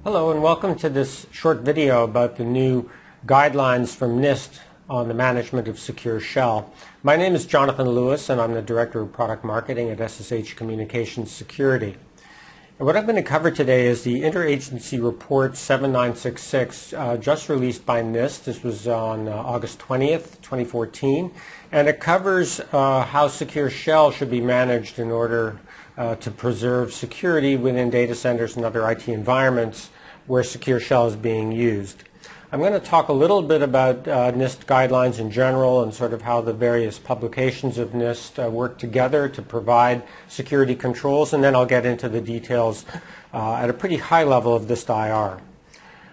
Hello and welcome to this short video about the new guidelines from NIST on the management of secure shell. My name is Jonathan Lewis and I'm the Director of Product Marketing at SSH Communications Security. And what I'm going to cover today is the Interagency Report 7966 just released by NIST. This was on August 20th, 2014, and it covers how secure shell should be managed in order to preserve security within data centers and other IT environments where secure shell is being used. I'm going to talk a little bit about NIST guidelines in general and sort of how the various publications of NIST work together to provide security controls, and then I'll get into the details at a pretty high level of this IR.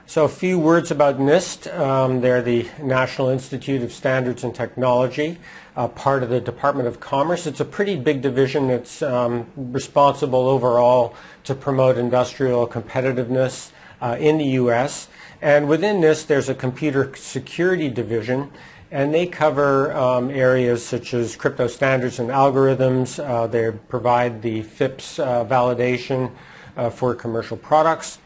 So a few words about NIST. They're the National Institute of Standards and Technology, part of the Department of Commerce. It's a pretty big division. It's responsible overall to promote industrial competitiveness in the U.S. And within NIST, there's a computer security division, and they cover areas such as crypto standards and algorithms. They provide the FIPS validation for commercial products.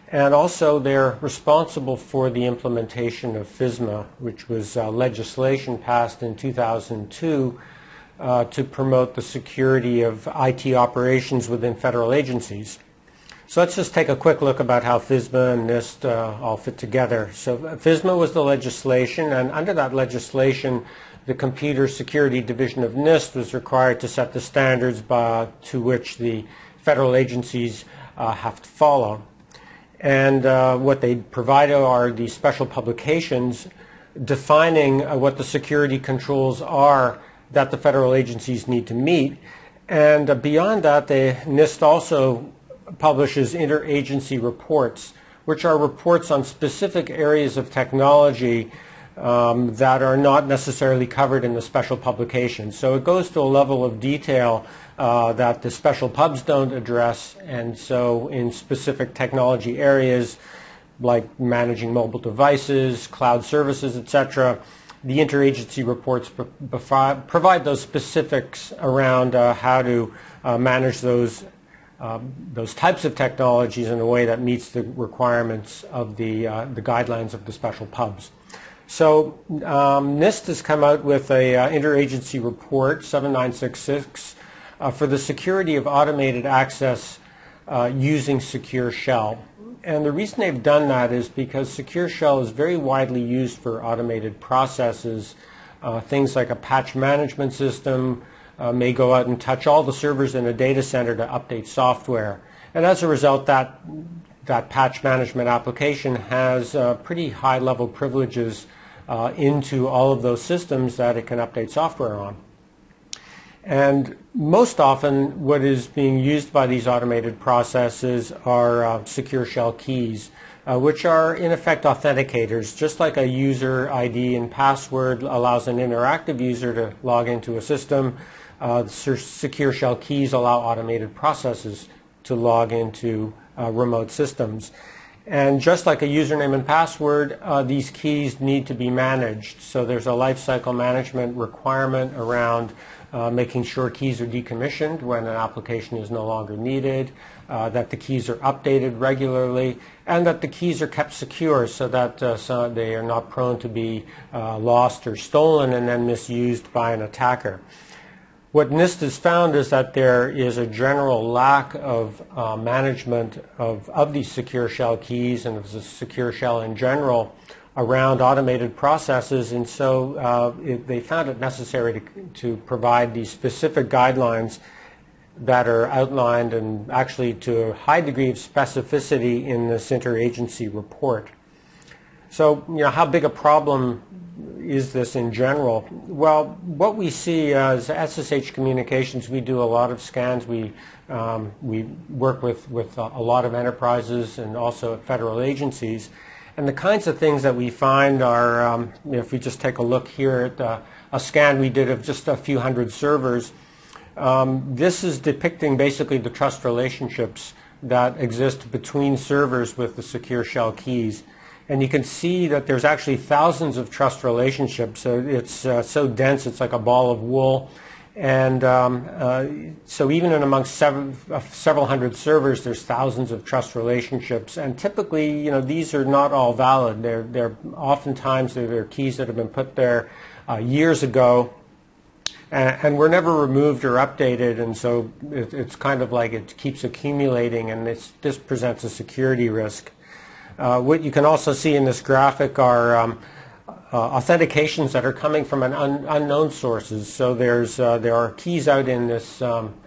And also they're responsible for the implementation of FISMA, which was legislation passed in 2002 to promote the security of IT operations within federal agencies. So let's just take a quick look about how FISMA and NIST all fit together. So FISMA was the legislation, and under that legislation, the Computer Security Division of NIST was required to set the standards to which the federal agencies have to follow. And what they provide are these special publications defining what the security controls are that the federal agencies need to meet. And beyond that, NIST also publishes interagency reports, which are reports on specific areas of technology that are not necessarily covered in the special publications. So it goes to a level of detail that the special pubs don't address, and so in specific technology areas like managing mobile devices, cloud services, etc., the interagency reports provide those specifics around how to manage those types of technologies in a way that meets the requirements of the guidelines of the special pubs. So NIST has come out with a interagency report 7966 for the security of automated access using secure shell. And the reason they've done that is because secure shell is very widely used for automated processes. Things like a patch management system may go out and touch all the servers in a data center to update software. And as a result, that patch management application has pretty high level privileges into all of those systems that it can update software on. And most often what is being used by these automated processes are secure shell keys, which are in effect authenticators. Just like a user ID and password allows an interactive user to log into a system, secure shell keys allow automated processes to log into remote systems. And just like a username and password, these keys need to be managed. So there's a lifecycle management requirement around making sure keys are decommissioned when an application is no longer needed, that the keys are updated regularly, and that the keys are kept secure so that they are not prone to be lost or stolen and then misused by an attacker. What NIST has found is that there is a general lack of management of these secure shell keys and of the secure shell in general around automated processes, and so they found it necessary to provide these specific guidelines that are outlined and actually to a high degree of specificity in this interagency report. So, how big a problem is this in general? Well, what we see as SSH Communications, we do a lot of scans. We work with a lot of enterprises and also federal agencies. And the kinds of things that we find are, if we just take a look here at a scan we did of just a few hundred servers, this is depicting basically the trust relationships that exist between servers with the secure shell keys. And you can see that there's actually thousands of trust relationships. So it's so dense, it's like a ball of wool. And so even in amongst several hundred servers, there's thousands of trust relationships. And typically, these are not all valid. They're oftentimes they're keys that have been put there years ago, and were never removed or updated. And so it's kind of like it keeps accumulating, and this presents a security risk. What you can also see in this graphic are authentications that are coming from unknown sources. So there are keys out in this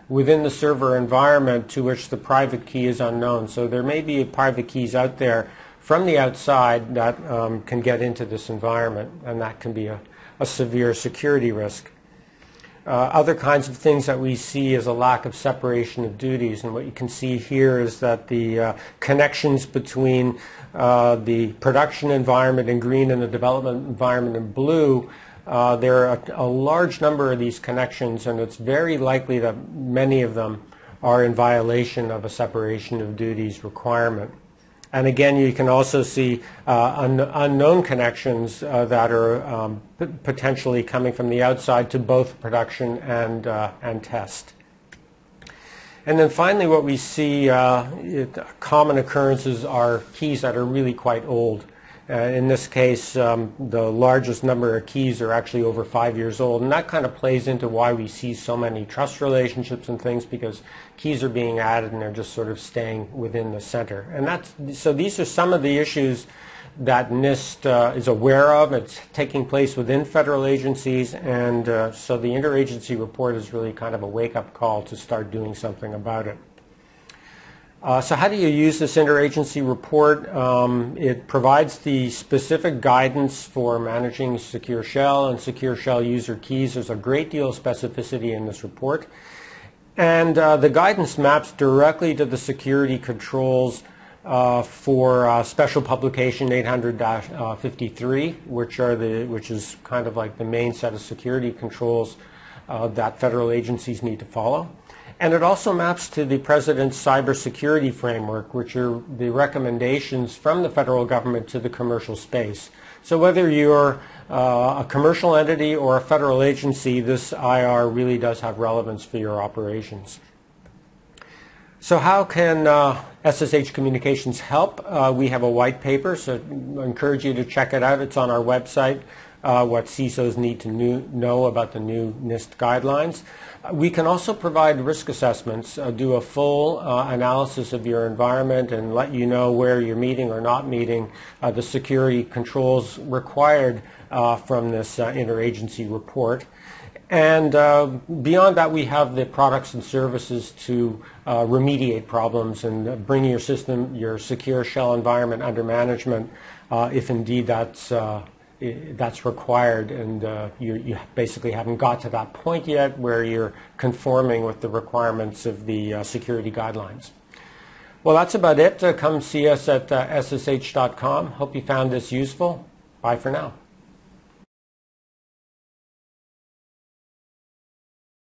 within the server environment to which the private key is unknown. So there may be private keys out there from the outside that can get into this environment, and that can be a severe security risk. Other kinds of things that we see is a lack of separation of duties, and what you can see here is that the connections between the production environment in green and the development environment in blue, there are a large number of these connections, and it's very likely that many of them are in violation of a separation of duties requirement. And again, you can also see unknown connections that are potentially coming from the outside to both production and test. And then finally, what we see, common occurrences are keys that are really quite old. In this case, the largest number of keys are actually over 5 years old, and that kind of plays into why we see so many trust relationships and things, because keys are being added and they're just sort of staying within the center. And so these are some of the issues that NIST is aware of. It's taking place within federal agencies, and so the interagency report is really kind of a wake-up call to start doing something about it. So how do you use this interagency report? It provides the specific guidance for managing secure shell and secure shell user keys. There's a great deal of specificity in this report. And the guidance maps directly to the security controls for Special Publication 800-53, which is kind of like the main set of security controls that federal agencies need to follow. And it also maps to the President's cybersecurity framework, which are the recommendations from the federal government to the commercial space. So whether you're a commercial entity or a federal agency, this IR really does have relevance for your operations. So how can SSH Communications help? We have a white paper, so I encourage you to check it out. It's on our website. What CISOs need to know about the new NIST guidelines. We can also provide risk assessments, do a full analysis of your environment and let you know where you're meeting or not meeting the security controls required from this interagency report. And beyond that, we have the products and services to remediate problems and bring your system, your secure shell environment under management if indeed that's required, and you basically haven't got to that point yet where you're conforming with the requirements of the security guidelines. Well, that's about it. Come see us at ssh.com. Hope you found this useful. Bye for now.